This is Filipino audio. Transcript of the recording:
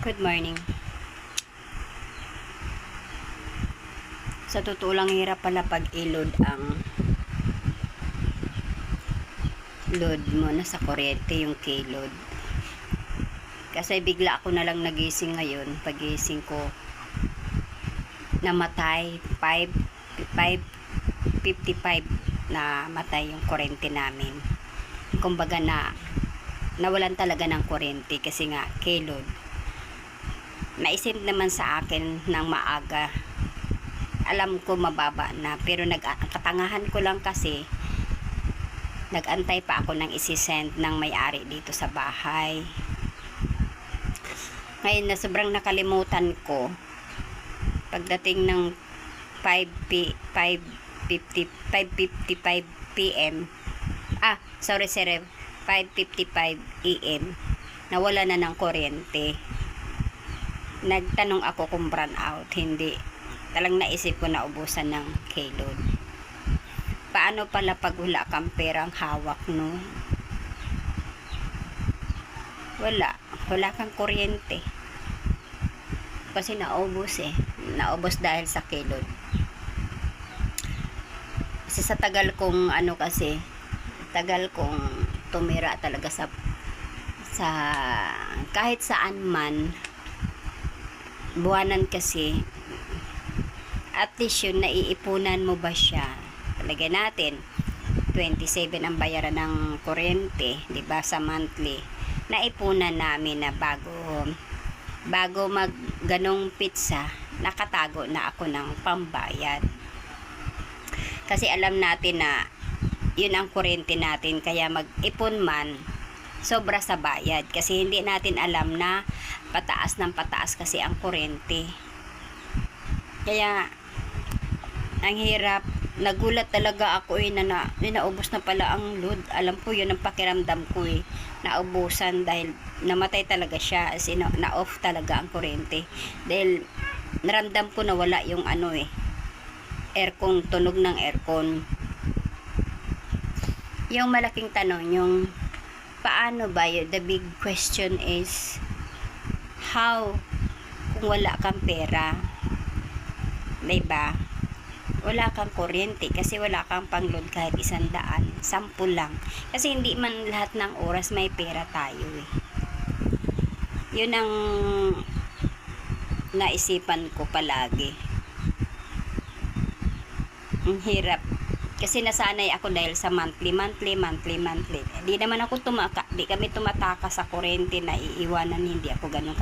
Good morning. Sa totoo lang, hirap pala pag i-load ang load mo na sa kuryente, yung K-load. Kasi bigla ako na lang nagising ngayon. Pagising ko, namatay 5:55 na matay yung kuryente namin. Kumbaga nawalan talaga ng kuryente kasi nga K-load. Naisip naman sa akin ng maaga, alam ko mababa na, pero katangahan ko lang kasi nagantay pa ako ng isi-send ng may-ari dito sa bahay. Ngayon na sobrang nakalimutan ko, pagdating ng 5:55 PM, 5:55 AM, nawala na ng kuryente. Nagtanong ako kung brown out. Hindi. Talang naisip ko na ubusan ng K-load. Paano pala pag wala kang perang hawak, no? Wala kang kuryente. Kasi naubos naubos dahil sa K-load. Kasi sa tagal kong tumira talaga sa kahit saan man, buwanan kasi, at least yun, naiipunan mo ba siya? Talagyan natin 27 ang bayaran ng kuryente, 'di ba, sa monthly. Naipunan namin na bago mag ganong pizza, nakatago na ako ng pambayad. Kasi alam natin na yun ang kuryente natin, kaya mag-ipon man, sobra sa bayad. Kasi hindi natin alam na pataas ng pataas kasi ang kuryente. Kaya ang hirap. Nagulat talaga ako na naubos na pala ang load. Alam ko yun ang pakiramdam ko naubusan dahil namatay talaga siya, as in, na-off talaga ang kuryente. Dahil naramdam ko na wala yung aircon, tunog ng aircon. Yung malaking tanong, yung paano ba yun? The big question is how kung wala kang pera, diba? Wala kang kuryente kasi wala kang pang-load kahit 100, 10 lang. Kasi hindi man lahat ng oras may pera tayo Yun ang naisipan ko palagi. Ang hirap. Kasi nasanay ako dahil sa monthly. Di naman ako di kami tumataka sa kuryente na iiwanan, hindi ako ganun